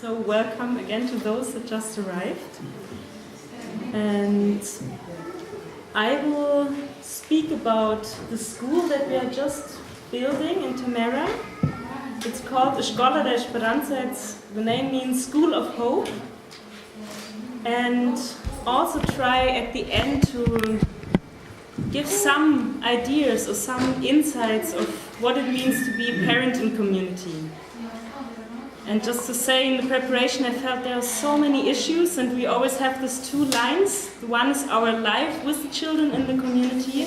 So welcome again to those that just arrived. And I will speak about the school that we are just building in Tamera. It's called Escola da Esperança. The name means School of Hope. And also try at the end to give some ideas or some insights of what it means to be a parent in community. And just to say, in the preparation I felt there are so many issues and we always have these two lines. One is our life with the children in the community.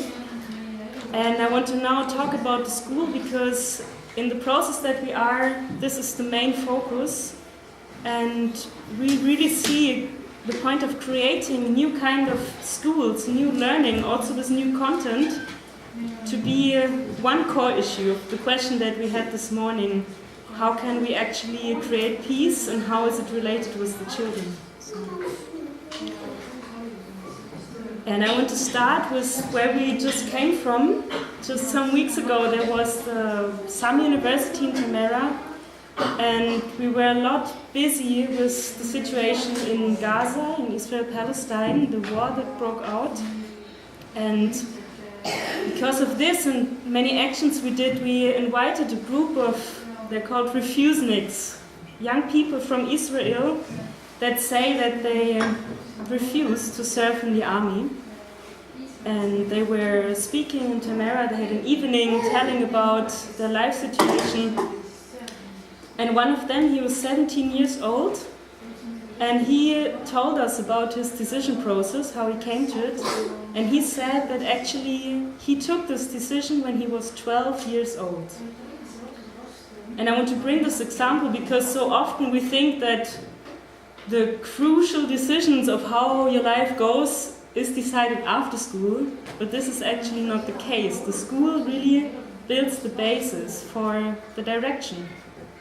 And I want to now talk about the school because in the process that we are, this is the main focus. And we really see the point of creating new kind of schools, new learning, also with new content, to be one core issue of the question that we had this morning. How can we actually create peace and how is it related with the children? And I want to start with where we just came from. Just some weeks ago there was the Sänna University in Tamera, and we were a lot busy with the situation in Gaza, in Israel-Palestine, the war that broke out. And because of this and many actions we did, we invited a group of, they're called refuseniks, young people from Israel that say that they refuse to serve in the army. And they were speaking in Tamera, they had an evening telling about their life situation. And one of them, he was 17 years old, and he told us about his decision process, how he came to it. And he said that actually he took this decision when he was 12 years old. And I want to bring this example because so often we think that the crucial decisions of how your life goes is decided after school, but this is actually not the case. The school really builds the basis for the direction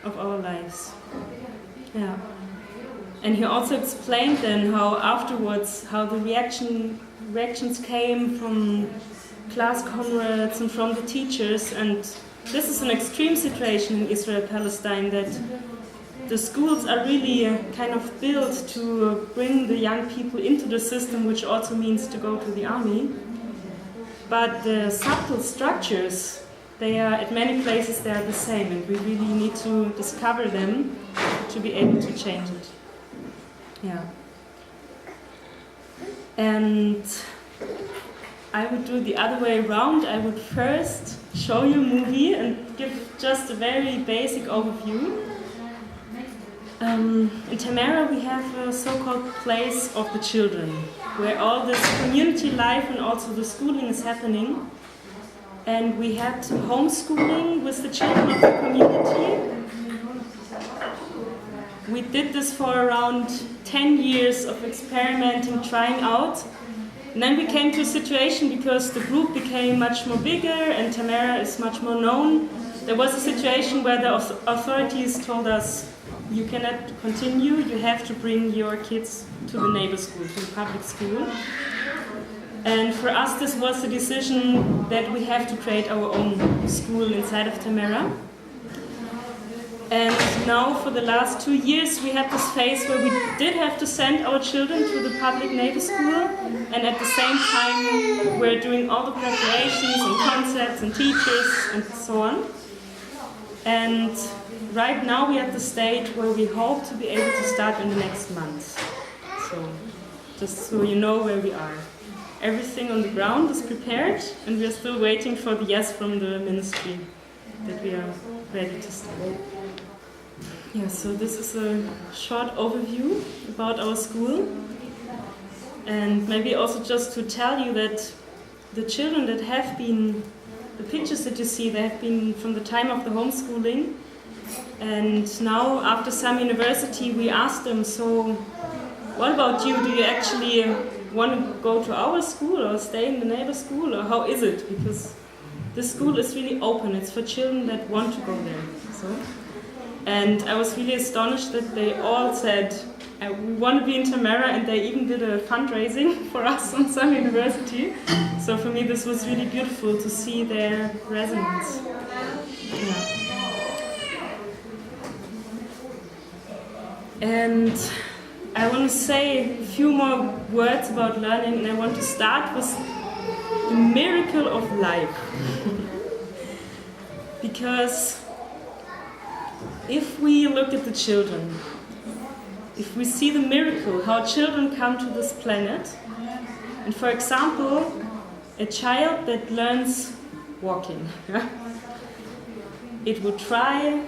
of our lives. Yeah. And he also explained then how afterwards, how the reactions came from class comrades and from the teachers. And this is an extreme situation in Israel-Palestine, that the schools are really kind of built to bring the young people into the system, which also means to go to the army. But the subtle structures, they are, at many places they are the same, and we really need to discover them to be able to change it. Yeah. And I would do the other way around. I would first show you a movie and give just a very basic overview. In Tamera we have a so-called place of the children, where all this community life and also the schooling is happening. And we had homeschooling with the children of the community. We did this for around 10 years of experimenting, trying out. And then we came to a situation, because the group became much more bigger and Tamera is much more known. There was a situation where the authorities told us, you cannot continue, you have to bring your kids to the neighbor school, to the public school. And for us this was a decision that we have to create our own school inside of Tamera. And now for the last 2 years we had this phase where we did have to send our children to the public neighbor school, and at the same time we're doing all the preparations and concepts and teachers and so on. And right now we're at the stage where we hope to be able to start in the next month. So just so you know where we are. Everything on the ground is prepared, and we are still waiting for the yes from the ministry that we are ready to start. Yeah, so this is a short overview about our school. And maybe also just to tell you that the children that have been, the pictures that you see, they have been from the time of the homeschooling. And now after Sänna University we asked them, so what about you? Do you actually want to go to our school or stay in the neighbor school, or how is it? Because this school is really open. It's for children that want to go there. And I was really astonished that they all said, we want to be in Tamera, and they even did a fundraising for us on Sänna University. So for me this was really beautiful to see their resonance. Yeah. And I want to say a few more words about learning, and I want to start with the miracle of life. Because if we look at the children, if we see the miracle, how children come to this planet, and for example, a child that learns walking, it would try,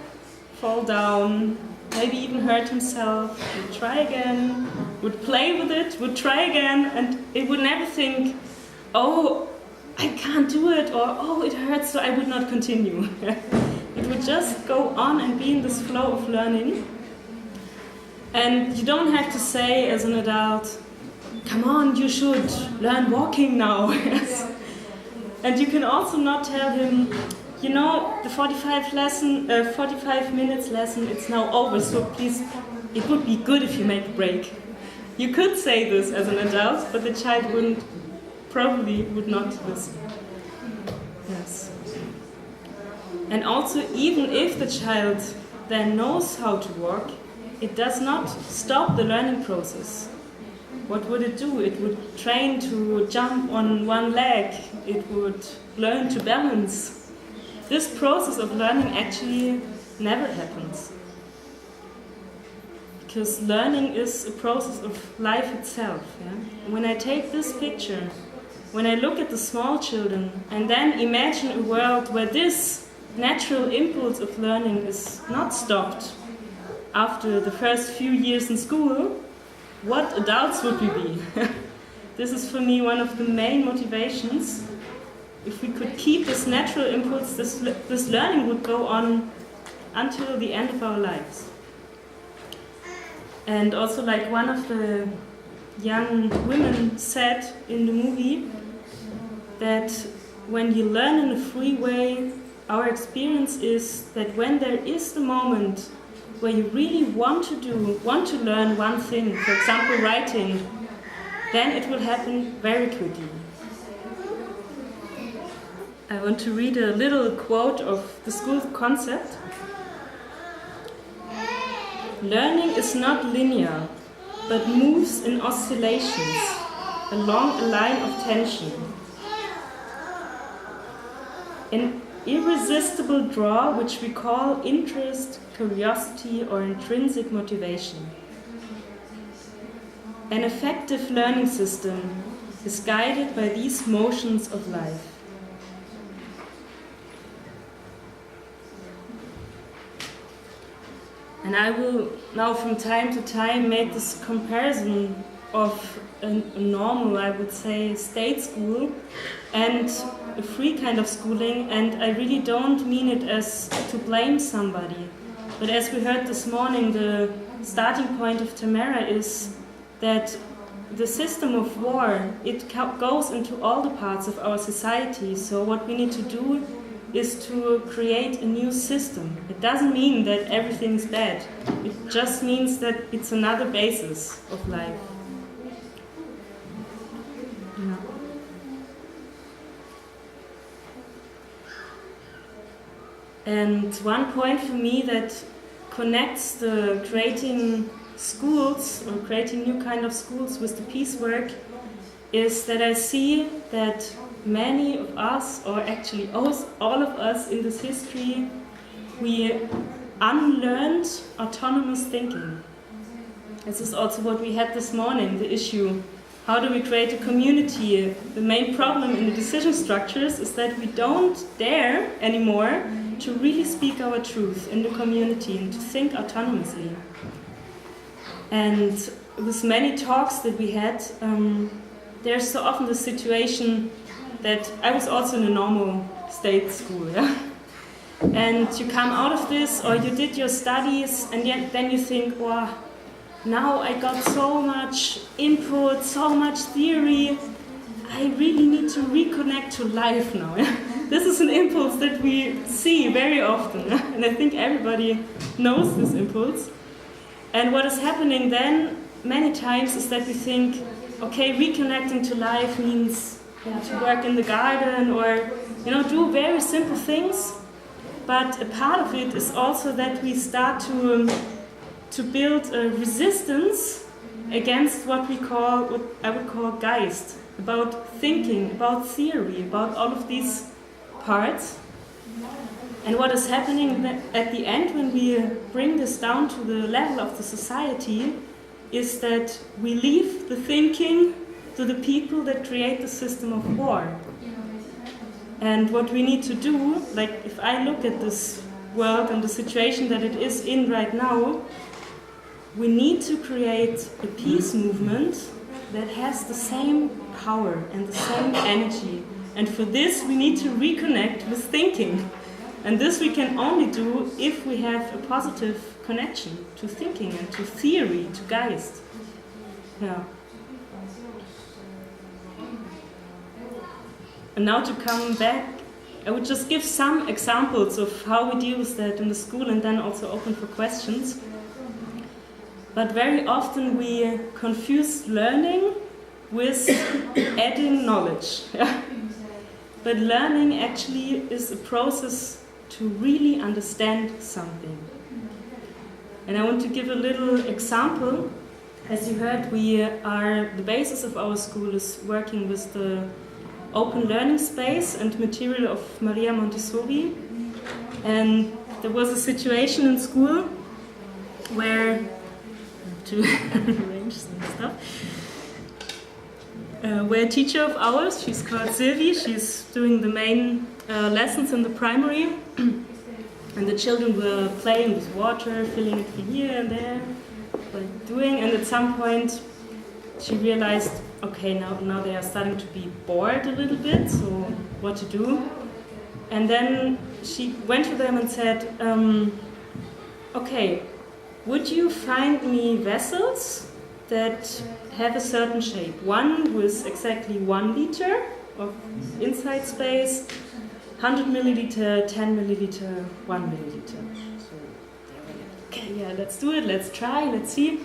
fall down, maybe even hurt himself, would try again, would play with it, would try again, and it would never think, oh, I can't do it, or oh, it hurts, so I would not continue. It would just go on and be in this flow of learning. And you don't have to say as an adult, come on, you should learn walking now. And you can also not tell him, you know, the 45 minutes lesson, it's now over, so please, it would be good if you make a break. You could say this as an adult, but the child probably would not listen. Yes. And also, even if the child then knows how to walk, it does not stop the learning process. What would it do? It would train to jump on one leg. It would learn to balance. This process of learning actually never happens. Because learning is a process of life itself. Yeah? When I take this picture, when I look at the small children, and then imagine a world where this natural impulse of learning is not stopped after the first few years in school, what adults would we be? This is for me one of the main motivations. If we could keep this natural impulse, this learning would go on until the end of our lives. And also, like one of the young women said in the movie, that when you learn in a free way, our experience is that when there is the moment where you really want to learn one thing, for example writing, then it will happen very quickly. I want to read a little quote of the school concept. Learning is not linear, but moves in oscillations along a line of tension. An irresistible draw which we call interest, curiosity, or intrinsic motivation. An effective learning system is guided by these motions of life. And I will now from time to time make this comparison of a normal, I would say, state school and a free kind of schooling, and I really don't mean it as to blame somebody. But as we heard this morning, the starting point of Tamera is that the system of war, it goes into all the parts of our society. So what we need to do is to create a new system. It doesn't mean that everything is bad. It just means that it's another basis of life. Yeah. And one point for me that connects the creating schools or creating new kind of schools with the peace work is that I see that many of us, or actually all of us in this history, we unlearned autonomous thinking. This is also what we had this morning, the issue. How do we create a community? The main problem in the decision structures is that we don't dare anymore to really speak our truth in the community and to think autonomously. And with many talks that we had, there's so often the situation that I was also in a normal state school, yeah? And you come out of this, or you did your studies, and then you think, wow, now I got so much input, so much theory, I really need to reconnect to life now. Yeah? This is an impulse that we see very often, yeah? And I think everybody knows this impulse. And what is happening then, many times, is that we think, okay, reconnecting to life means to work in the garden or do very simple things. But a part of it is also that we start to to build a resistance against what I would call Geist, about thinking, about theory, about all of these parts. And what is happening at the end when we bring this down to the level of the society is that we leave the thinking to the people that create the system of war. And what we need to do, like if I look at this world and the situation that it is in right now, we need to create a peace movement that has the same power and the same energy. And for this we need to reconnect with thinking. And this we can only do if we have a positive connection to thinking and to theory, to Geist. Yeah. And now to come back, I would just give some examples of how we deal with that in the school and then also open for questions. But very often we confuse learning with adding knowledge. But learning actually is a process to really understand something. And I want to give a little example. As you heard, the basis of our school is working with the open learning space and material of Maria Montessori. And there was a situation in school where, to arrange some stuff, where a teacher of ours, she's called Sylvie, she's doing the main lessons in the primary, and the children were playing with water, filling it here and there, and at some point she realized, okay, now they are starting to be bored a little bit, so what to do? And then she went to them and said, okay, would you find me vessels that have a certain shape? One with exactly 1 liter of inside space, 100 milliliter, 10 milliliter, 1 milliliter. So they were like, okay, yeah, let's do it, let's try, let's see.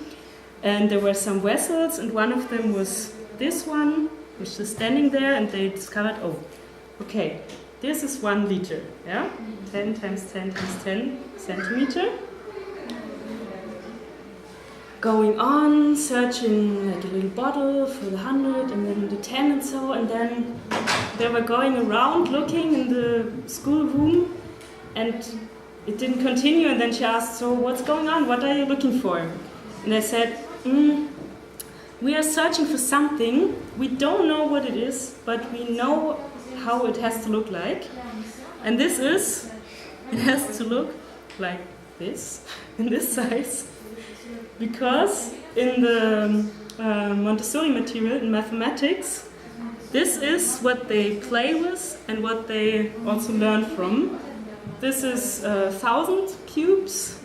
And there were some vessels, and one of them was this one, which is standing there, and they discovered, oh, okay, this is 1 liter, yeah? 10 times 10 times 10 centimeter. Going on, searching like a little bottle for the 100 and then the 10 and so, and then they were going around looking in the schoolroom, and it didn't continue, and then she asked, so what's going on, what are you looking for? And they said, we are searching for something, we don't know what it is, but we know how it has to look like. And it has to look like this, in this size. Because in the Montessori material, in mathematics, this is what they play with and what they also learn from. This is 1,000 cubes,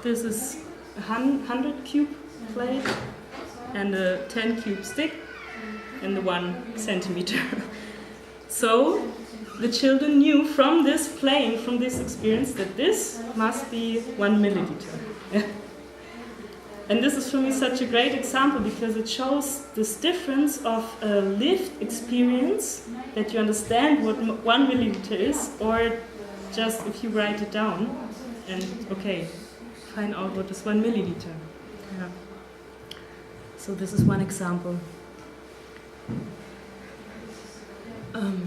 this is 100 cube plate, and a 10 cube stick, and the 1 centimeter. So the children knew from this playing, from this experience, that this must be 1 milliliter. And this is for me such a great example because it shows this difference of a lived experience, that you understand what 1 milliliter is, or just if you write it down and, okay, find out what is 1 milliliter. Yeah. So this is one example. Did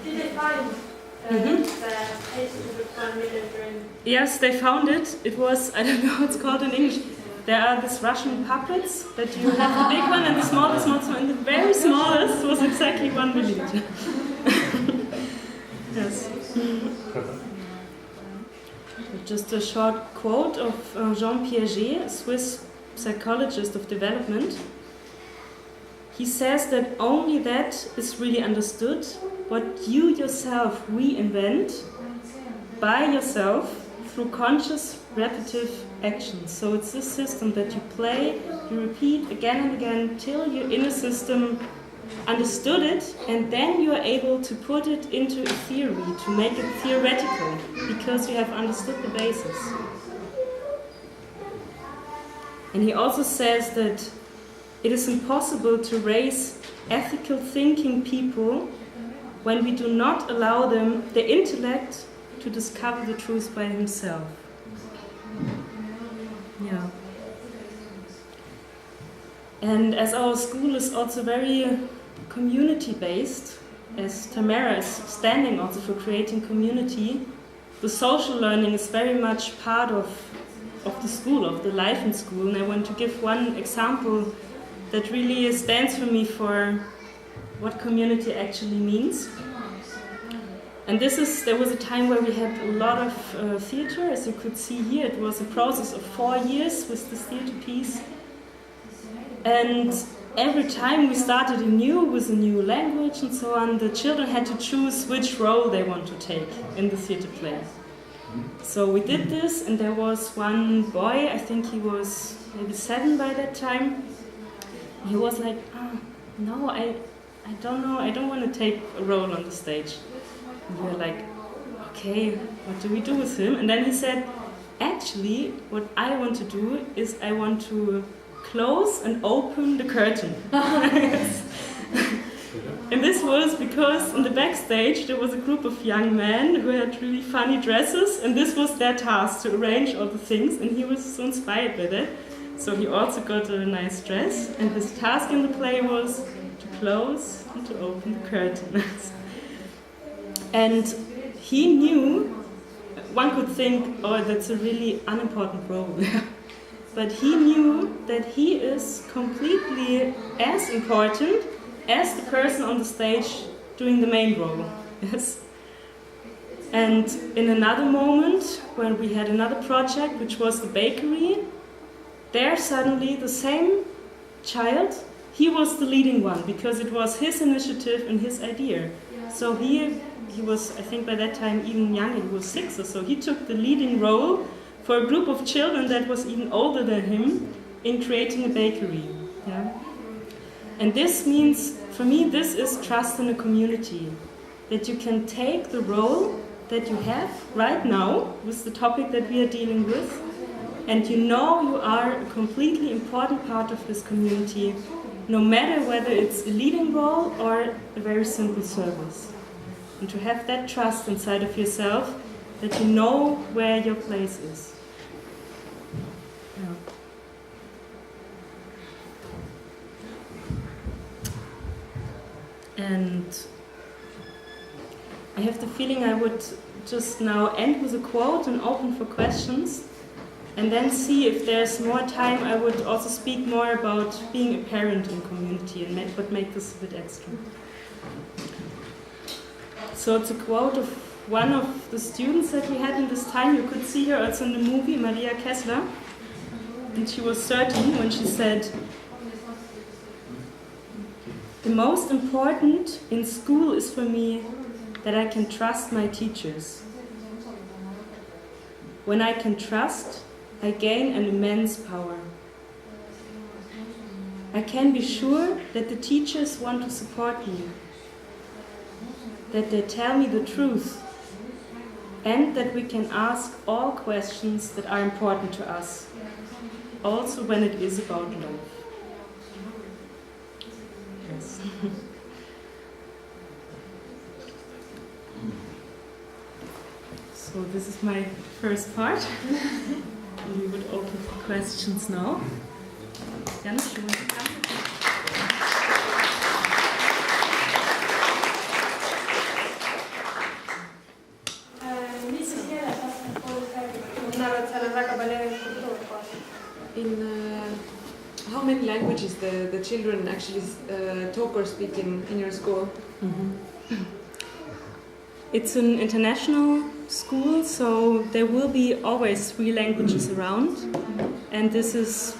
they find the taste of 1 milliliter? Yes, they found it. It was, I don't know how it's called in English. There are these Russian puppets that you have the big one and the smallest, and the very smallest was exactly 1 milliliter. Yes. Just a short quote of Jean Piaget, a Swiss psychologist of development. He says that only that is really understood, what you yourself reinvent by yourself through conscious repetitive actions. So it's this system that you play, you repeat again and again till your inner system understood it, and then you are able to put it into a theory, to make it theoretical, because you have understood the basis. And he also says that it is impossible to raise ethical thinking people when we do not allow them the intellect to discover the truth by himself. And as our school is also very community-based, as Tameras is standing also for creating community, the social learning is very much part of the school, of the life in school. And I want to give one example that really stands for me for what community actually means. And there was a time where we had a lot of theater. As you could see here, it was a process of 4 years with this theater piece. And every time we started with a new language and so on, the children had to choose which role they want to take in the theater play. So we did this, and there was one boy, I think he was maybe 7 by that time. He was like, no, I don't know, I don't want to take a role on the stage. And we were like, okay, what do we do with him? And then he said, actually, what I want to do is I want to close and open the curtain. And this was because in the backstage there was a group of young men who had really funny dresses, and this was their task, to arrange all the things, and he was so inspired by that. So he also got a nice dress, and his task in the play was to close and to open the curtain. And he knew, one could think, oh, that's a really unimportant role. But he knew that he is completely as important as the person on the stage doing the main role. Yes. And in another moment, when we had another project, which was the bakery, there suddenly the same child, he was the leading one, because it was his initiative and his idea. So he was, I think by that time even younger, he was 6 or so. He took the leading role for a group of children that was even older than him in creating a bakery. Yeah? And this means, for me, this is trust in a community. That you can take the role that you have right now with the topic that we are dealing with, and you know you are a completely important part of this community, no matter whether it's a leading role or a very simple service. And to have that trust inside of yourself, that you know where your place is. And I have the feeling I would just now end with a quote and open for questions, and then see if there's more time. I would also speak more about being a parent in community and what make this a bit extra. So it's a quote of one of the students that we had in this time. You could see her also in the movie, Maria Kessler. And she was 13 when she said, "The most important in school is for me that I can trust my teachers. When I can trust, I gain an immense power. I can be sure that the teachers want to support me, that they tell me the truth, and that we can ask all questions that are important to us, also when it is about love." Yes. So this is my first part. We would open for questions now. Janusz, you want to come? How many languages the children actually talk or speak in your school? Mm-hmm. It's an international school, so there will be always 3 languages around. And this is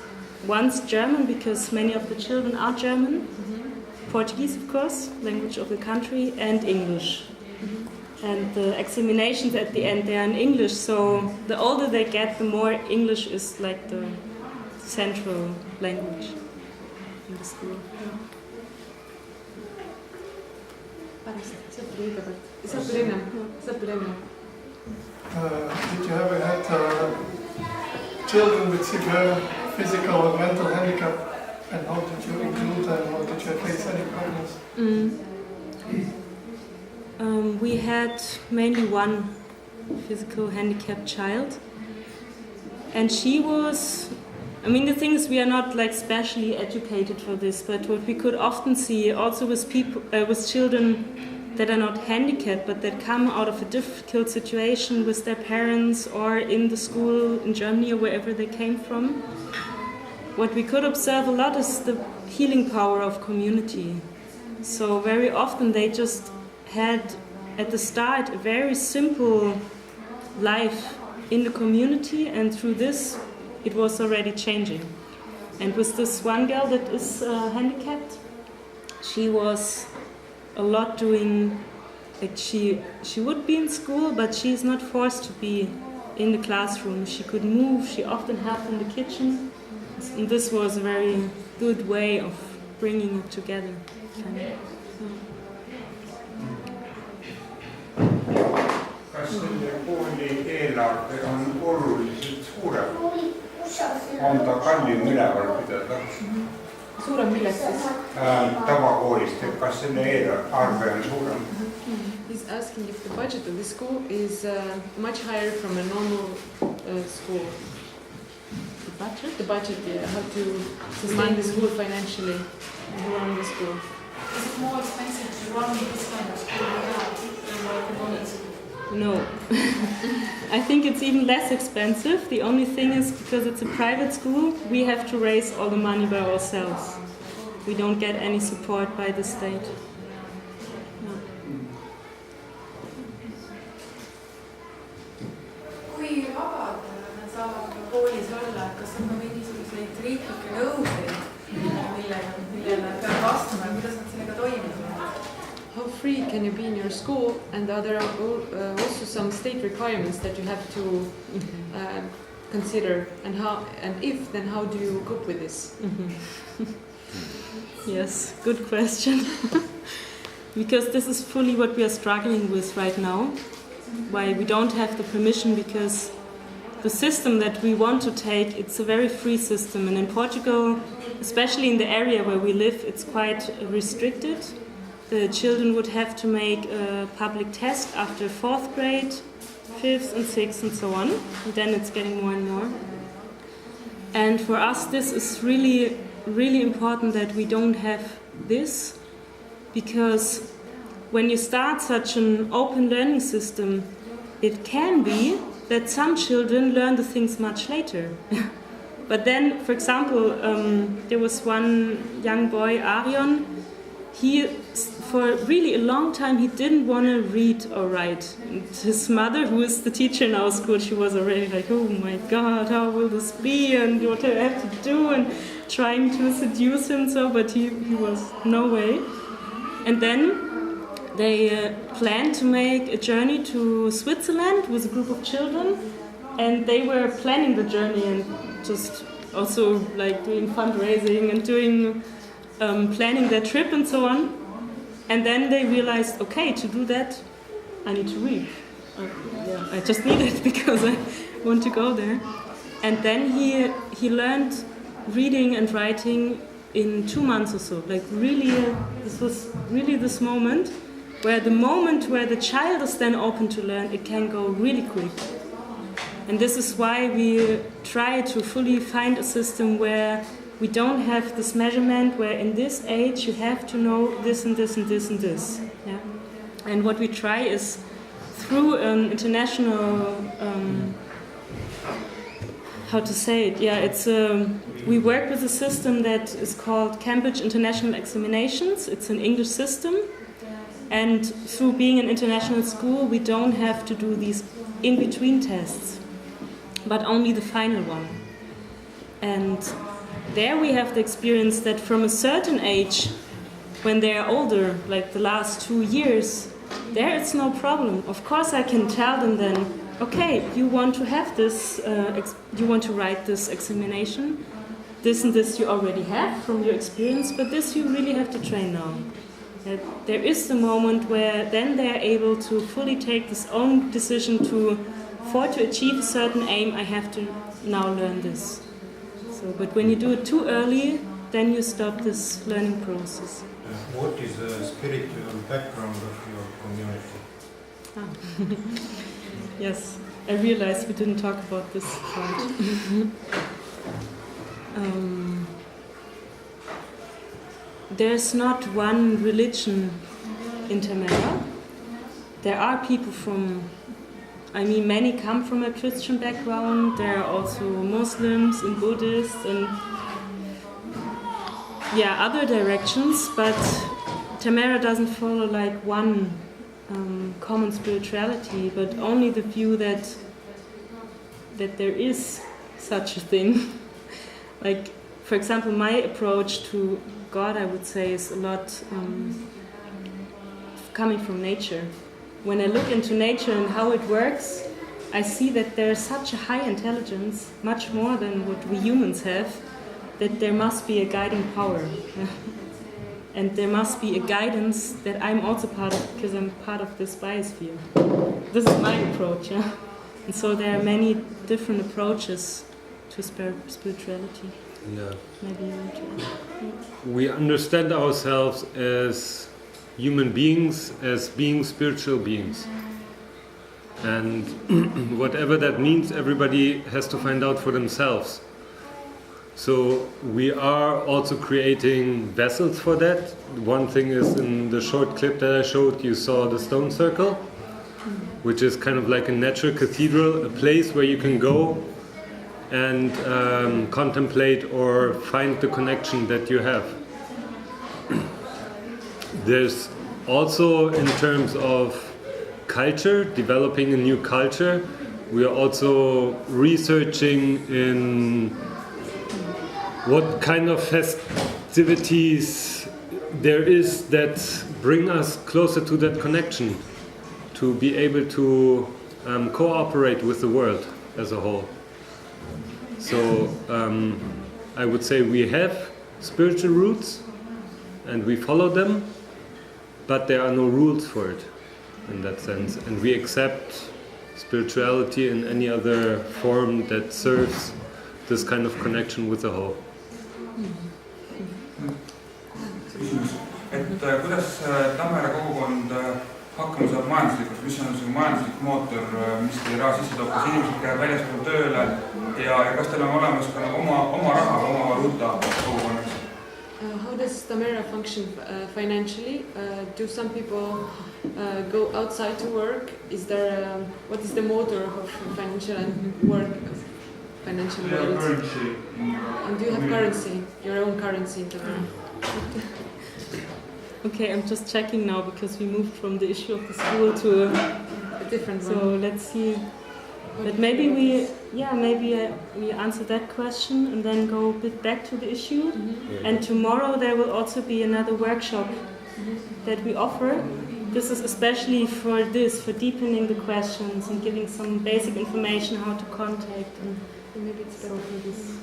once German, because many of the children are German. Mm-hmm. Portuguese, of course, language of the country, and English. Mm-hmm. And the examinations at the end, they are in English, so the older they get, the more English is like the central language in the school. Did you ever had children with severe physical or mental handicap, and how did you include them, or did you face any problems? We had mainly one physical handicapped child, and she was I mean, the thing is, we are not like specially educated for this, but what we could often see also with people, with children that are not handicapped, but that come out of a difficult situation with their parents or in the school in Germany or wherever they came from. What we could observe a lot is the healing power of community. So very often they just had at the start a very simple life in the community, and through this it was already changing. And with this one girl that is handicapped, she was a lot doing, like she would be in school, but she's not forced to be in the classroom. She could move, she often helped in the kitchen, and this was a very good way of bringing it together. Kas selle kooli eelarve on oluliselt suurem? On ta kallim üleval pidada? Suurem millest siis? Tavakoolist, et kas selle eelarve on suurem? He's asking if the budget of the school is much higher from a normal school. The budget? The budget, yeah, how to sustain the school financially and run the school. Is it more expensive to run this kind of school than like the money? No. I think it's even less expensive. The only thing is, because it's a private school, we have to raise all the money by ourselves. We don't get any support by the state. No. Kui vabad nad saavad koolis olla, kas on ka mingisuguseid riiklikke nõudeid, millele peavad vastama ja kuidas nad sellega toimivad? How free can you be in your school, and are there also some state requirements that you have to consider, and if, then how do you cope with this? Yes, good question. Because this is fully what we are struggling with right now. Why we don't have the permission, because the system that we want to take, it's a very free system, and in Portugal, especially in the area where we live, it's quite restricted. The children would have to make a public test after 4th grade, 5th and 6th and so on. And then it's getting more and more. And for us this is really, really important that we don't have this, because when you start such an open learning system, it can be that some children learn the things much later. But then, for example, there was one young boy, Arion. He, for really a long time, he didn't want to read or write. And his mother, who is the teacher in our school, she was already like, oh my God, how will this be, and what do I have to do, and trying to seduce him, so, but he was no way. And then they planned to make a journey to Switzerland with a group of children, and they were planning the journey and just also like doing fundraising and doing planning their trip and so on. And then they realized, okay, to do that, I need to read. I just need it because I want to go there. And then he learned reading and writing in 2 months or so. Like really, this was really this moment where the child is then open to learn, it can go really quick. And this is why we try to fully find a system where we don't have this measurement where in this age you have to know this and this and this and this. Yeah? And what we try is through an international, how to say it? Yeah, it's we work with a system that is called Cambridge International Examinations. It's an English system. And through being an international school, we don't have to do these in-between tests, but only the final one. And there we have the experience that from a certain age, when they are older, like the last 2 years, there it's no problem. Of course I can tell them then, okay, you want to have this, you want to write this examination, this and this you already have from your experience, but this you really have to train now. There is the moment where then they are able to fully take this own decision to achieve a certain aim, I have to now learn this. So, but when you do it too early, then you stop this learning process. What is the spiritual background of your community? Yes, I realized we didn't talk about this part. there's not one religion in Tamera. There are people many come from a Christian background. There are also Muslims and Buddhists and other directions, but Tamera doesn't follow like one common spirituality, but only the view that there is such a thing. Like, for example, my approach to God, I would say, is a lot coming from nature. When I look into nature and how it works, I see that there is such a high intelligence, much more than what we humans have, that there must be a guiding power. And there must be a guidance that I'm also part of, because I'm part of this biosphere. This is my approach, yeah? And so there are many different approaches to spirituality. Yeah. Maybe you want to... We understand ourselves as human beings, as being spiritual beings. And whatever that means, everybody has to find out for themselves. So we are also creating vessels for that. One thing is, in the short clip that I showed, you saw the stone circle, which is kind of like a natural cathedral, a place where you can go and contemplate or find the connection that you have. There's also, in terms of culture, developing a new culture, we are also researching in what kind of festivities there is that bring us closer to that connection, to be able to cooperate with the world as a whole. So I would say we have spiritual roots and we follow them, but there are no rules for it in that sense. And we accept spirituality in any other form that serves this kind of connection with the whole. Küsimus, kuidas Tamera kogukond hakkama saab majanduslikult, mis on see majanduslik mootor, mis teie raha sisse toob, kas inimesed käivad väljaspool tööle ja kas teil on olemas ka oma raha, oma valuuta kogukonnaks? How does Tamera function financially? Do some people go outside to work? What is the motor of financial work? Financial world? Currency. And do you have currency, your own currency in Tamera? Okay, I'm just checking now because we moved from the issue of the school to a different one. So let's see. But maybe we answer that question and then go a bit back to the issue. Mm-hmm. And tomorrow there will also be another workshop that we offer. This is especially for deepening the questions and giving some basic information how to contact. And maybe it's better for this.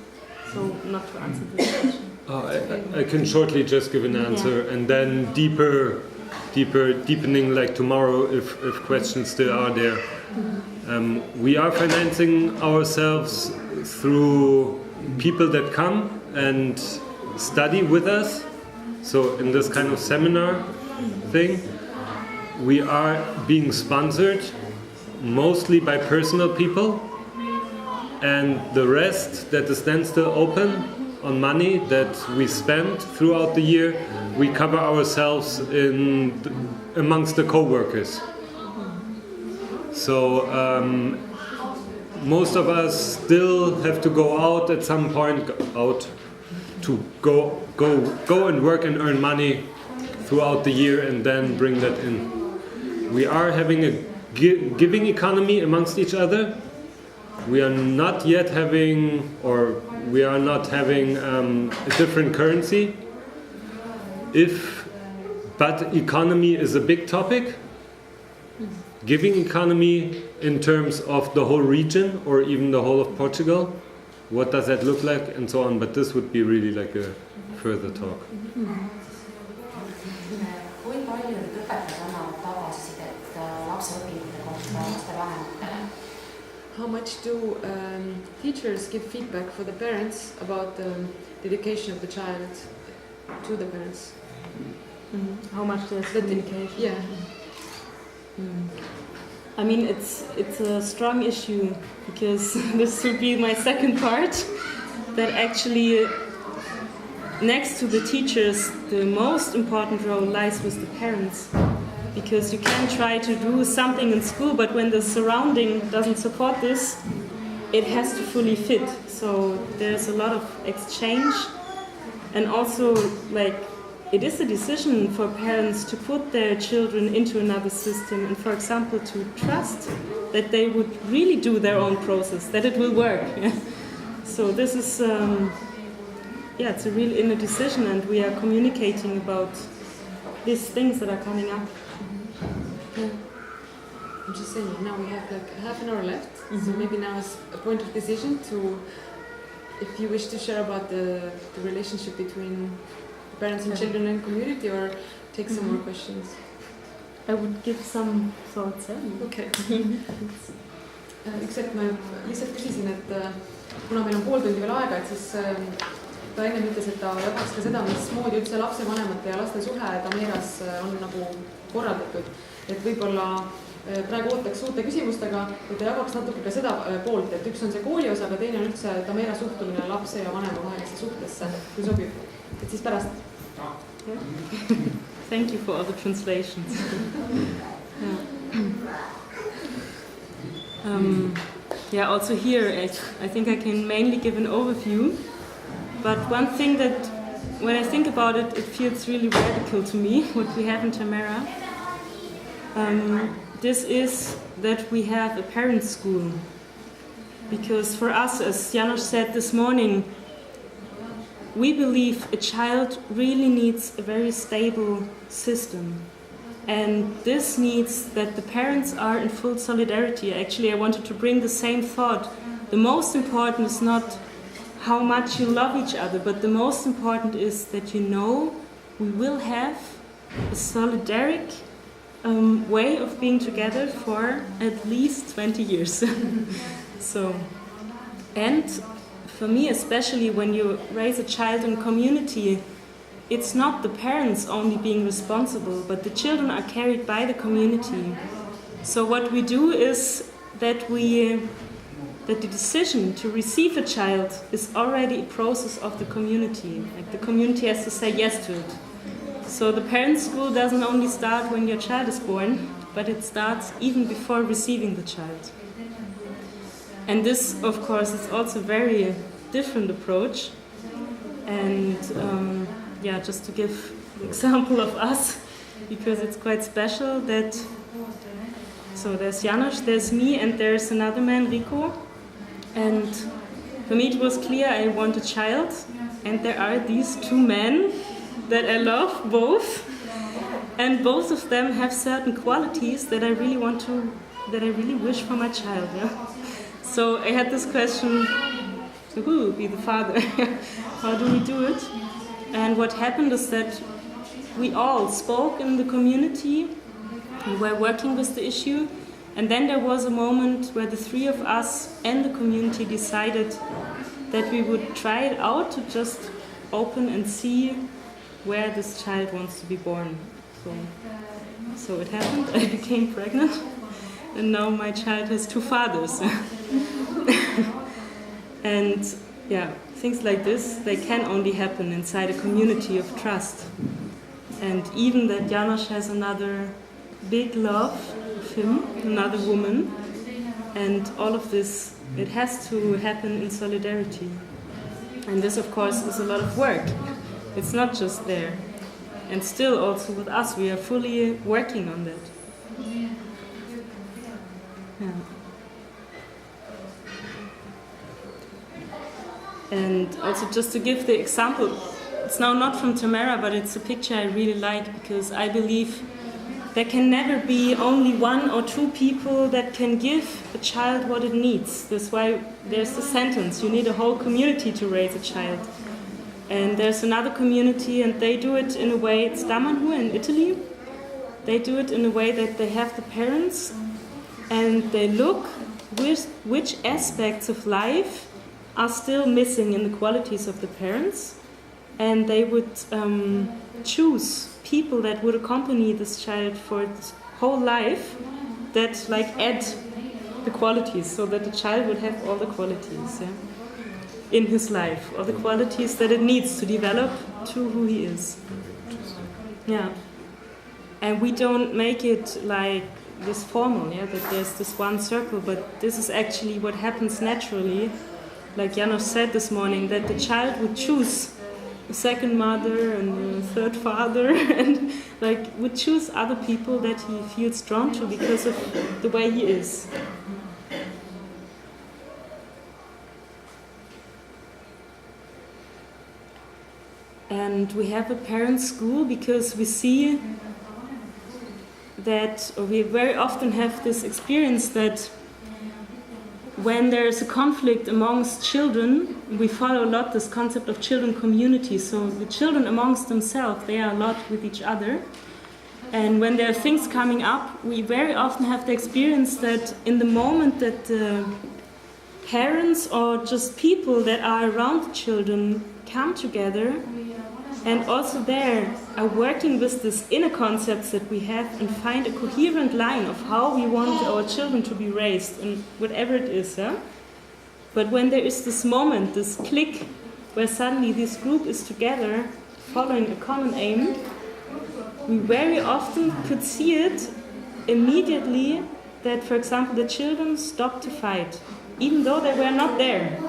So not to answer this question. I can shortly just give an answer, and then deepening like tomorrow if questions still are there. We are financing ourselves through people that come and study with us. So in this kind of seminar thing, we are being sponsored mostly by personal people, and the rest that is then still open on money that we spend throughout the year, we cover ourselves amongst the co-workers. So most of us still have to go out at some point, to go and work and earn money throughout the year and then bring that in. We are having a giving economy amongst each other. We are not yet having, a different currency. But economy is a big topic. Giving economy in terms of the whole region or even the whole of Portugal. What does that look like and so on, but this would be really like a further talk. How much do teachers give feedback for the parents about the dedication of the child to the parents? Mm-hmm. How much there's communication? Yeah. I mean, it's a strong issue because this would be my second part. that actually next to the teachers, the most important role lies with the parents. Because you can try to do something in school, but when the surrounding doesn't support this, it has to fully fit. So there's a lot of exchange, and also like it is a decision for parents to put their children into another system, and for example to trust that they would really do their own process, that it will work. So this is it's a real inner decision, and we are communicating about these things that are coming up. Yeah. I'm just saying, now we have like half an hour left, so maybe now is a point of decision to, if you wish to share about the relationship between parents and children and community, or take some more questions. I would give some thoughts. Okay. Üks hetk ma lihtsalt küsisin, et kuna meil on pool tundi veel aega, et siis ta ennem ütles, et ta jagaks ka seda, mismoodi üldse lapsevanemate ja laste suhe Tameras on nagu korraldatud. Et võib-olla praegu ootaks suurte küsimustega, et ta jagaks natuke ka seda poolt, et üks on see kooli osa, aga teine on üldse Tamera suhtumine lapse ja vanema vahelisse suhtesse, kui sobib. Et siis pärast. Thank you for all the translations. Also here, I think I can mainly give an overview. But one thing that, when I think about it, it feels really radical to me, what we have in Tamera. This is that we have a parent school. Because for us, as Janos said this morning, we believe a child really needs a very stable system. And this needs that the parents are in full solidarity. Actually, I wanted to bring the same thought. The most important is not how much you love each other, but the most important is that you know we will have a solidaric way of being together for at least 20 years. And for me, especially when you raise a child in community, it's not the parents only being responsible, but the children are carried by the community. So what we do is that the decision to receive a child is already a process of the community. Like the community has to say yes to it. So the parent school doesn't only start when your child is born, but it starts even before receiving the child. And this, of course, is also a very different approach. And just to give an example of us, because it's quite special that, so there's Janos, there's me, and there's another man, Rico. And for me it was clear I want a child, and there are these two men that I love both, and both of them have certain qualities that I really wish for my child. So I had this question, so who will be the father? How do we do it? And what happened is that we all spoke in the community and were working with the issue. And then there was a moment where the three of us and the community decided that we would try it out to just open and see where this child wants to be born. So it happened, I became pregnant, and now my child has two fathers. And things like this, they can only happen inside a community of trust. And even that Janos has another big love of him, another woman, and all of this, it has to happen in solidarity. And this, of course, is a lot of work. It's not just there. And still also with us, we are fully working on that. And also just to give the example, it's now not from Tamera, but it's a picture I really like, because I believe there can never be only one or two people that can give a child what it needs. That's why there's the sentence, you need a whole community to raise a child. And there's another community, and they do it in a way, it's Damanhur in Italy. They do it in a way that they have the parents, and they look which aspects of life are still missing in the qualities of the parents, and they would choose people that would accompany this child for its whole life, that add the qualities, so that the child would have all the qualities. in his life, all the qualities that it needs to develop to who he is. Yeah. And we don't make it like this formal, yeah, that there's this one circle, but this is actually what happens naturally. Like Janos said this morning, that the child would choose a second mother and a third father, and like would choose other people that he feels drawn to because of the way he is. And we have a parent school because we see that, or we very often have this experience that when there's a conflict amongst children, we follow a lot this concept of children community. So the children amongst themselves, they are a lot with each other. And when there are things coming up, we very often have the experience that in the moment that the parents or just people that are around the children come together, and also there are working with these inner concepts that we have and find a coherent line of how we want our children to be raised and whatever it is. But when there is this moment, this click, where suddenly this group is together following a common aim, we very often could see it immediately that, for example, the children stop to fight, even though they were not there.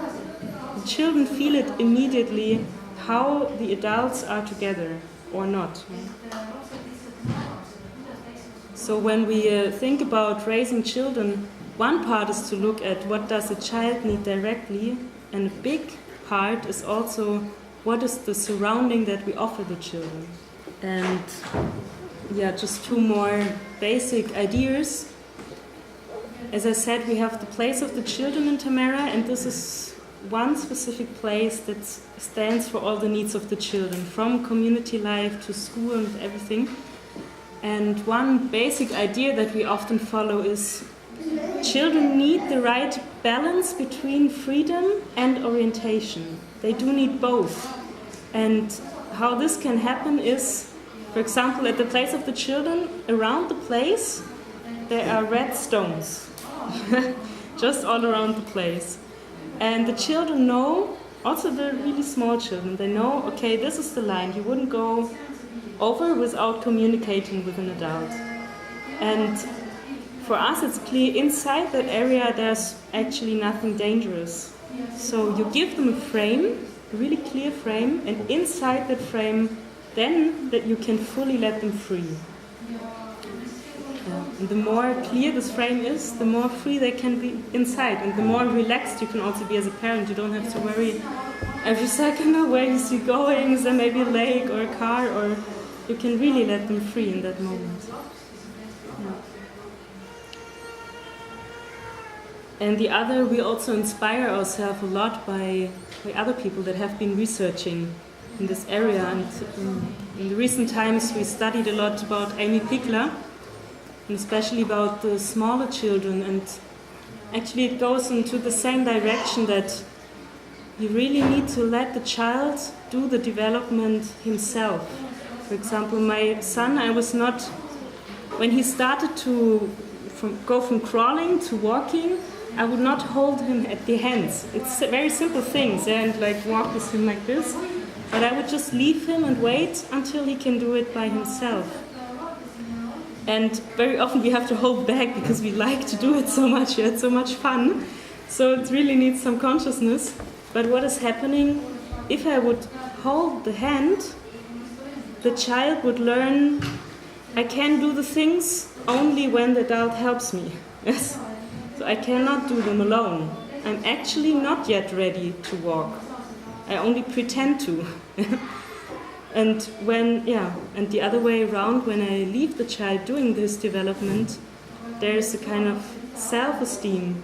The children feel it immediately how the adults are together or not. So when we think about raising children, one part is to look at what does a child need directly, and a big part is also what is the surrounding that we offer the children. And yeah, just two more basic ideas. As I said, we have the place of the children in Tamera, and this is one specific place that stands for all the needs of the children, from community life to school and everything. And one basic idea that we often follow is children need the right balance between freedom and orientation. They do need both. And how this can happen is, for example, at the place of the children, around the place, there are red stones, just all around the place. And the children know, also the really small children, they know, okay, this is the line. You wouldn't go over without communicating with an adult. And for us, it's clear inside that area there's actually nothing dangerous. So you give them a frame, a really clear frame, and inside that frame, then that you can fully let them free. And the more clear this frame is, the more free they can be inside, and the more relaxed you can also be as a parent. You don't have to worry every second where is he going, is there maybe a lake or a car, or you can really let them free in that moment. Yeah. And the other, we also inspire ourselves a lot by other people that have been researching in this area. And in the recent times we studied a lot about Amy Pickler, and especially about the smaller children, and actually it goes into the same direction that you really need to let the child do the development himself. For example, my son, when he started to go from crawling to walking, I would not hold him at the hands. It's very simple things, and like walk with him like this, but I would just leave him and wait until he can do it by himself. And very often we have to hold back because we like to do it so much, it's so much fun. So it really needs some consciousness. But what is happening, if I would hold the hand, the child would learn I can do the things only when the adult helps me. Yes. So I cannot do them alone. I'm actually not yet ready to walk. I only pretend to. And and the other way around, when I leave the child doing this development, there's a kind of self-esteem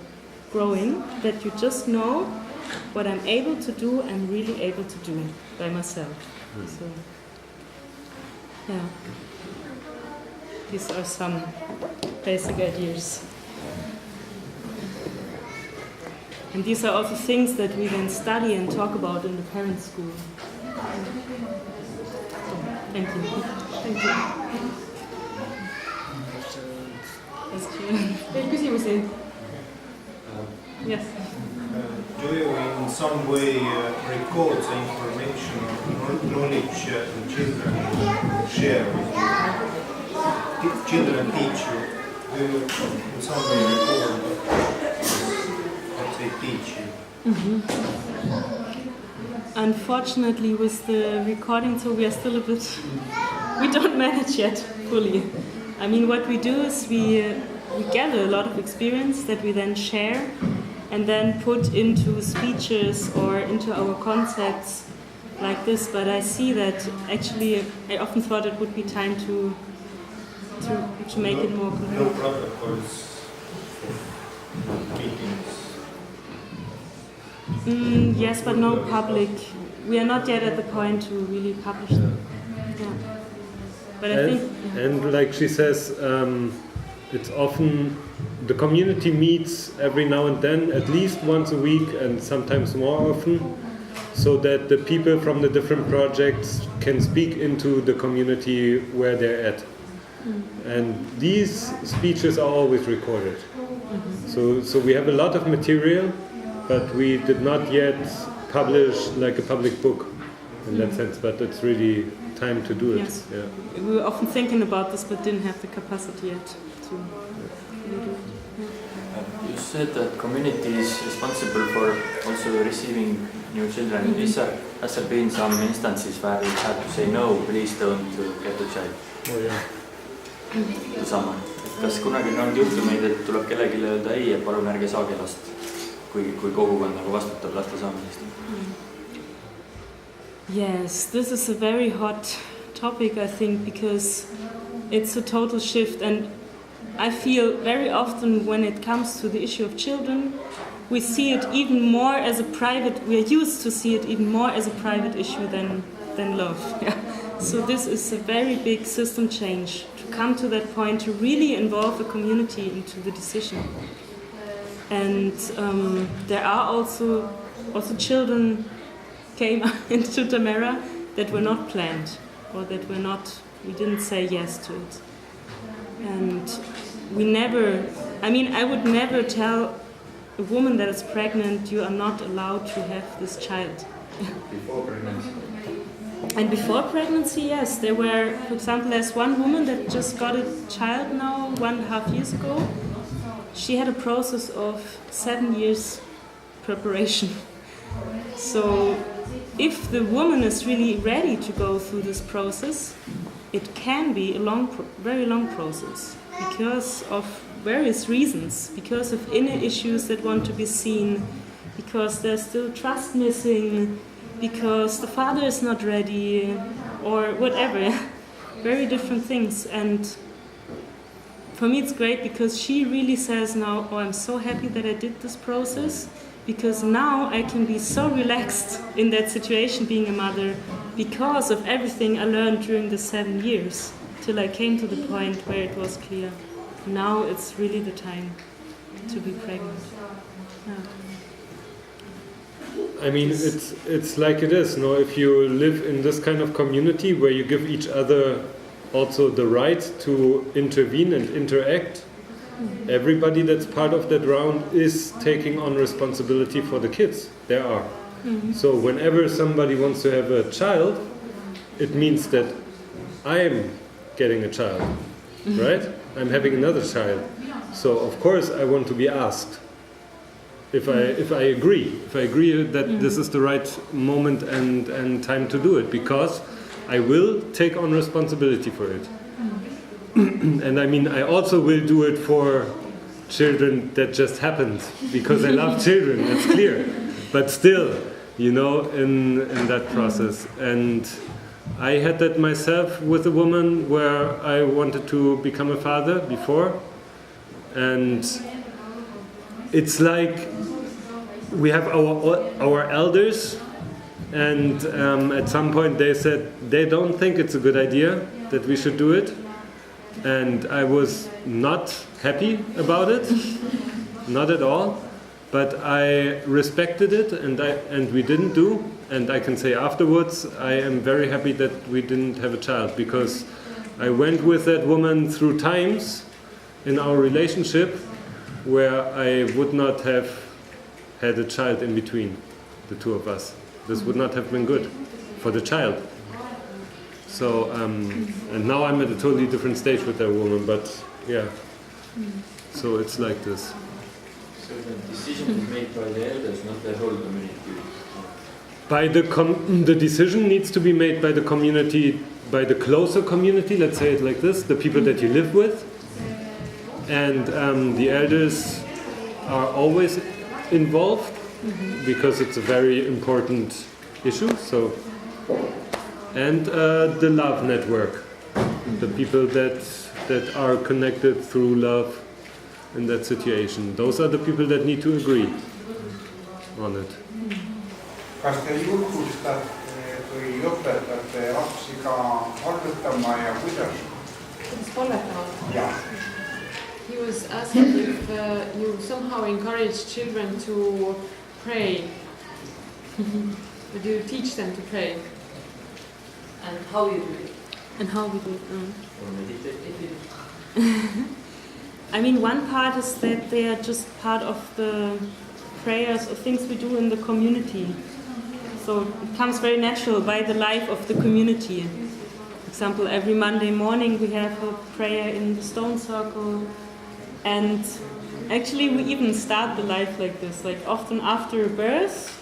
growing that you just know what I'm able to do, I'm really able to do by myself. So, yeah. These are some basic ideas. And these are also things that we then study and talk about in the parent school. Thank you. Thank you. Veel küsimusi? Yes. Do you in some way record the information or knowledge the children share with you? Children teach you. Do you in some way record what they teach you? Unfortunately, with the recording, so we are still a bit. We don't manage yet fully. I mean, what we do is we gather a lot of experience that we then share and then put into speeches or into our concepts like this. But I see that actually I often thought it would be time to make it more complete. No protocols for meetings. Yes, but no public. We are not yet at the point to really publish them. Yeah. But I think... And like she says, it's often the community meets every now and then, at least once a week and sometimes more often, so that the people from the different projects can speak into the community where they're at. And these speeches are always recorded. So we have a lot of material, but we did not yet publish like a public book in that sense, but it's really time to do it. Yes. Yeah. We were often thinking about this, but didn't have the capacity yet to really do it. You said that community is responsible for also receiving new children. Has there been some instances where you had to say no, please don't get a child? Oh, yeah. To someone. Kas kunagi on juhtumeid, et tuleb kellelegi öelda ei, et palun ärge saage last, kui kogukond nagu vastutab laste saamisest? Yes, this is a very hot topic, I think, because it's a total shift, and I feel very often when it comes to the issue of children, we see it even more as a private, we are used to see it even more as a private issue than love. Yeah. So this is a very big system change, to come to that point, to really involve the community into the decision. And there are also children came into Tameras that were not planned, or that were not, we didn't say yes to it. And we never, I mean, I would never tell a woman that is pregnant, you are not allowed to have this child. Before pregnancy? And before pregnancy, yes. There were, for example, there's one woman that just got a child now 1.5 years ago. She had a process of 7 years preparation. So if the woman is really ready to go through this process, it can be a very long process because of various reasons, because of inner issues that want to be seen, because there's still trust missing, because the father is not ready, or whatever. Very different things. And for me it's great because she really says now, oh, I'm so happy that I did this process, because now I can be so relaxed in that situation being a mother because of everything I learned during the 7 years till I came to the point where it was clear. Now it's really the time to be pregnant. Yeah. I mean, it's like it is. No, if you live in this kind of community where you give each other also the right to intervene and interact, everybody that's part of that round is taking on responsibility for the kids. There are. Mm-hmm. So whenever somebody wants to have a child, it means that I am getting a child, right? I'm having another child. So of course I want to be asked if I agree that this is the right moment and time to do it, because I will take on responsibility for it. And I mean, I also will do it for children that just happened, because I love children, that's clear. But still, you know, in that process. And I had that myself with a woman where I wanted to become a father before. And it's like we have our elders, and at some point they said they don't think it's a good idea that we should do it. And I was not happy about it, not at all. But I respected it, and we didn't do. And I can say afterwards, I am very happy that we didn't have a child, because I went with that woman through times in our relationship where I would not have had a child in between the two of us. This would not have been good for the child. So, and now I'm at a totally different stage with that woman, but yeah. So it's like this. So the decision is made by the elders, not the whole community. The decision needs to be made by the community, by the closer community, let's say it like this, the people that you live with. And the elders are always involved because it's a very important issue. So, and the love network, the people that are connected through love in that situation. Those are the people that need to agree on it. Kas te julgustate või õpetate lapsi ka harjutama ja kuidas? Jah. He was asking if you somehow encourage children to pray. Would you teach them to pray? And how you do it? And how we do it. Or meditate. I mean, one part is that they are just part of the prayers or things we do in the community. So it comes very natural by the life of the community. For example, every Monday morning we have a prayer in the stone circle. And actually we even start the life like this, like often after birth,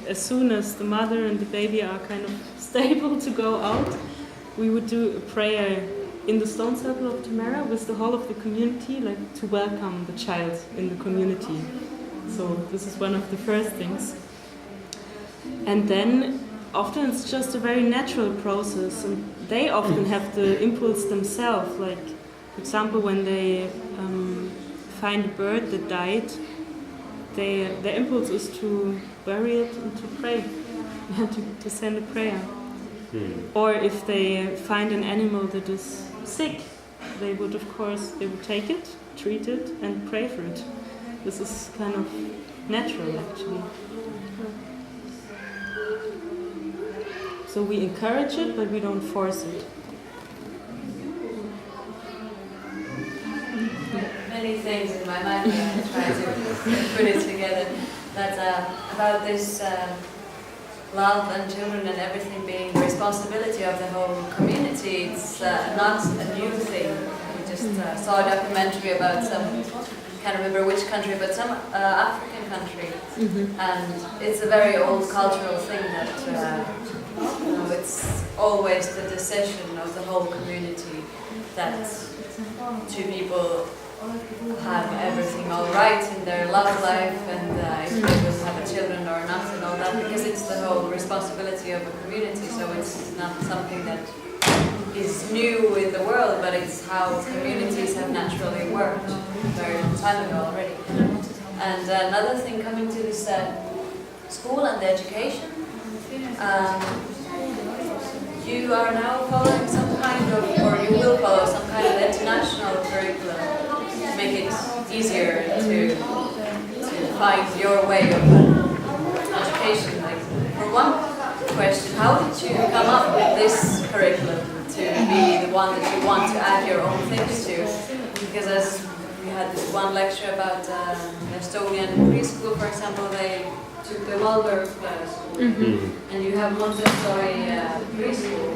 as soon as the mother and the baby are kind of stable to go out, we would do a prayer in the stone circle of Tameras with the whole of the community, like to welcome the child in the community. So this is one of the first things. And then often it's just a very natural process, and they often have the impulse themselves, like for example when they find a bird that died, their impulse is to bury it and to pray, to send a prayer. Or if they find an animal that is sick, they would take it, treat it and pray for it. This is kind of natural actually. So we encourage it, but we don't force it. Many things in my mind when I try to put it together. That's about this love and children and everything being the responsibility of the whole community. It's not a new thing. We just saw a documentary about some, can't remember which country, but some African country. And it's a very old cultural thing that it's always the decision of the whole community that two people have everything all right in their love life and if they will have children or not and all that, because it's the whole responsibility of a community. So it's not something that is new in the world, but it's how communities have naturally worked a very long time ago already. And another thing coming to this school and the education, you are now following some kind of, or you will follow some kind of international curriculum to make it easier to find your way of education. Like, for one question, how did you come up with this curriculum to be the one that you want to add your own things to? Because as we had this one lecture about Estonian preschool, for example, they took the Waldorf school, and you have Montessori preschool,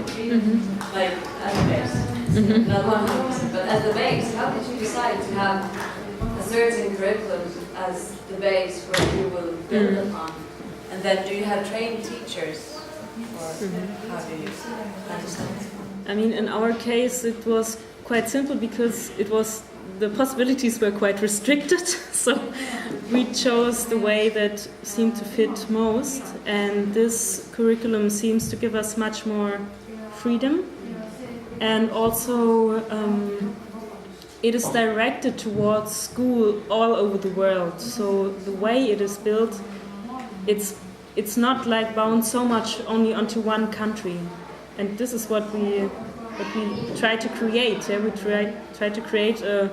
like as a base, not 100%, but as the base. How did you decide to have a certain curriculum as the base where you will build upon? And then do you have trained teachers, or how do you understand? I mean, in our case, it was quite simple because the possibilities were quite restricted. So we chose the way that seemed to fit most, and this curriculum seems to give us much more freedom, and also it is directed towards school all over the world. So the way it is built, it's not like bound so much only onto one country, and this is what we try to create. Yeah? We try to create a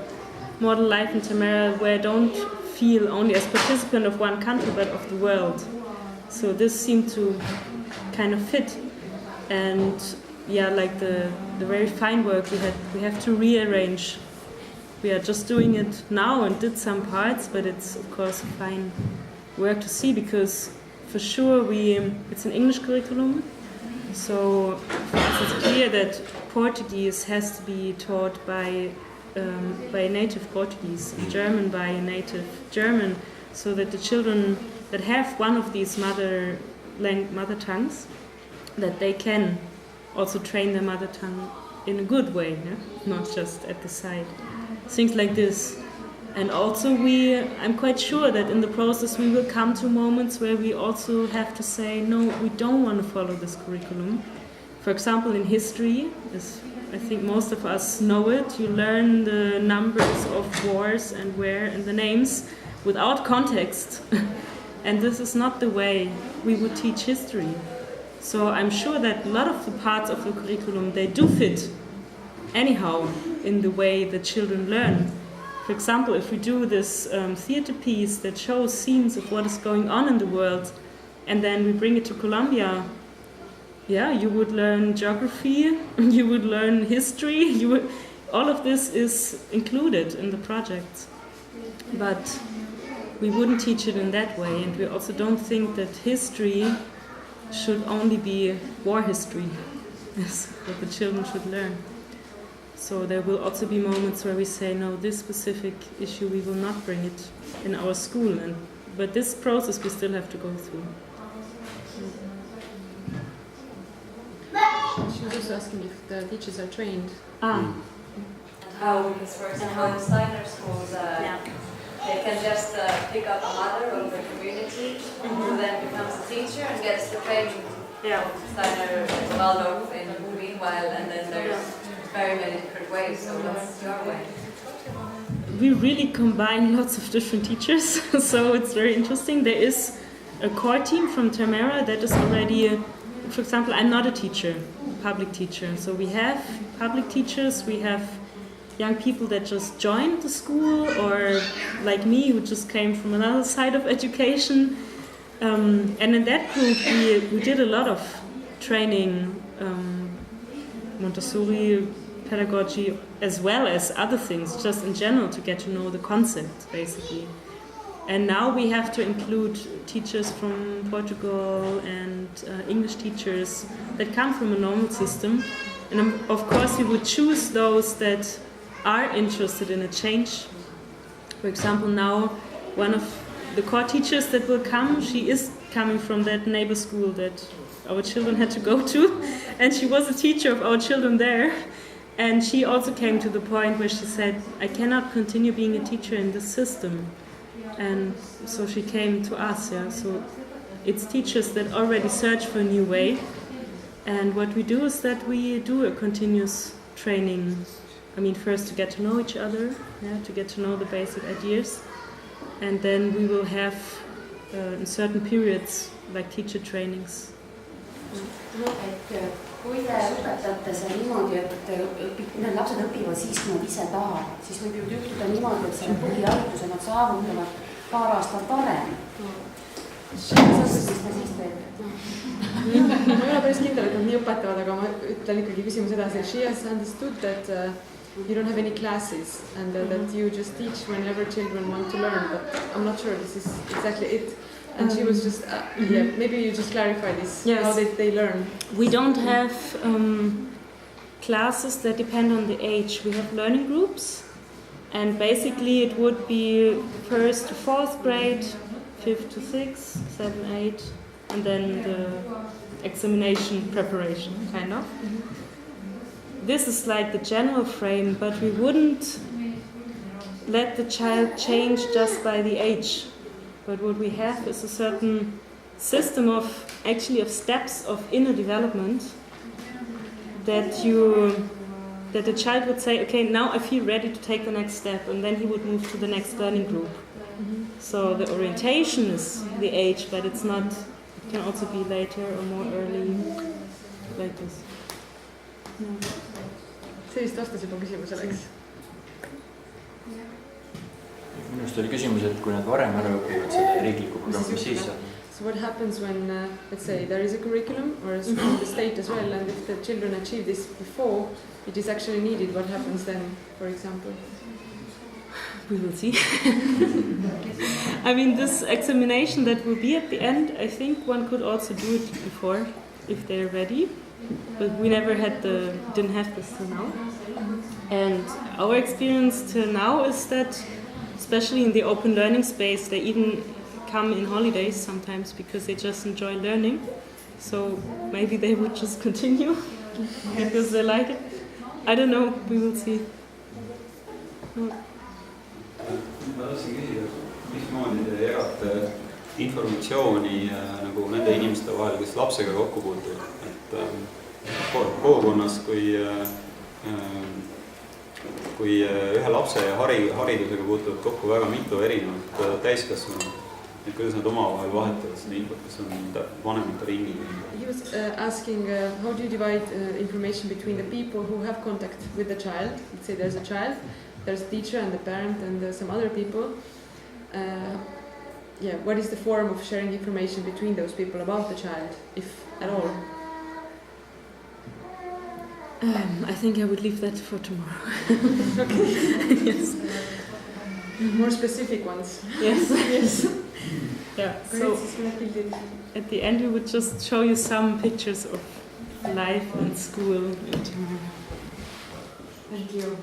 model life in Tameras where I don't feel only as participant of one country but of the world. So this seemed to kind of fit, and yeah, like the very fine work we have to rearrange. We are just doing it now and did some parts, but it's of course a fine work to see, because for sure it's an English curriculum, so it's clear that Portuguese has to be taught by a native Portuguese, German by a native German, so that the children that have one of these mother tongues, that they can also train their mother tongue in a good way, yeah? Not just at the side. Things like this. And also I'm quite sure that in the process we will come to moments where we also have to say, no, we don't want to follow this curriculum. For example, in history, I think most of us know it, you learn the numbers of wars and where and the names without context. And this is not the way we would teach history. So I'm sure that a lot of the parts of the curriculum, they do fit anyhow in the way the children learn. For example, if we do this theater piece that shows scenes of what is going on in the world, and then we bring it to Colombia, yeah, you would learn geography, you would learn history, all of this is included in the project. But we wouldn't teach it in that way, and we also don't think that history should only be war history. That's what the children should learn. So there will also be moments where we say, no, this specific issue, we will not bring it in our school. But this process we still have to go through. She was also asking if the teachers are trained. And how this works, and how in Steiner schools, they can just pick up a mother of the community who then becomes a teacher and gets the training. Steiner, Waldorf in the meanwhile, and then there's very many different ways, so what's your way? We really combine lots of different teachers, so it's very interesting. There is a core team from Tameras that is already, for example, I'm not a teacher, public teacher, so we have public teachers, we have young people that just joined the school, or like me, who just came from another side of education. And in that group, we did a lot of training, Montessori pedagogy, as well as other things, just in general, to get to know the concept, basically. And now we have to include teachers from Portugal and English teachers that come from a normal system. And of course, we would choose those that are interested in a change. For example, now one of the core teachers that will come, she is coming from that neighbor school that our children had to go to, and she was a teacher of our children there. And she also came to the point where she said, I cannot continue being a teacher in this system. And so she came to us. Yeah. So it's teachers that already search for a new way. And what we do is that we do a continuous training. I mean, first to get to know each other, to get to know the basic ideas. And then we will have in certain periods like teacher trainings. Kui te õpetate see niimoodi, et need lapsed õpivad siis, kui nad ise tahavad, siis võib ju juhtuda niimoodi, et selle põhihariduse nad saavutavad paar aastat varem. Mis te siis teete? Ma ei ole päris kindel, et nad nii õpetavad, aga ma ütlen ikkagi küsimuse edasi. She has understood that you don't have any classes and that you just teach whenever children want to learn, but I'm not sure this is exactly it. And she was just, maybe you just clarify this, how they learn. We don't have classes that depend on the age. We have learning groups, and basically it would be 1st to 4th grade, 5th to 6th, 7, 8, and then the examination preparation, kind of. This is like the general frame, but we wouldn't let the child change just by the age. But what we have is a certain system of steps of inner development that the child would say, okay, now I feel ready to take the next step, and then he would move to the next learning group. So the orientation is the age, but it's not, it can also be later or more early, like this. See vist vastas juba küsimusele, eks? Minust oli küsimus, et kui nad varem ära õpivad seda riiklikku programmi, siis So what happens when, let's say, there is a curriculum or from the state as well, and if the children achieve this before it is actually needed, what happens then, for example? We will see. I mean, this examination that will be at the end, I think one could also do it before, if they're ready. But we never didn't have this till now. And our experience till now is that, especially in the open learning space, they even come in holidays sometimes because they just enjoy learning. So maybe they would just continue because they like it. I don't know, we will see. Ma tahtsin küsida, mismoodi te jagate informatsiooni nagu nende inimeste vahel, kes lapsega kokku puutuvad, et kogukonnas, kui ühe lapse ja haridusega puutuvad kokku väga mitu erinevat täiskasvanud, et kuidas nad omavahel vahetavad seda infot, kes on vanemate ringil? He was asking how do you divide information between the people who have contact with the child. Let's say there's a child, there's a teacher and the parent and some other people. What is the form of sharing information between those people about the child, if at all? I think I would leave that for tomorrow. Okay. Yes. More specific ones. Yes. Yes. Yeah. So at the end, we would just show you some pictures of life and school. Thank you.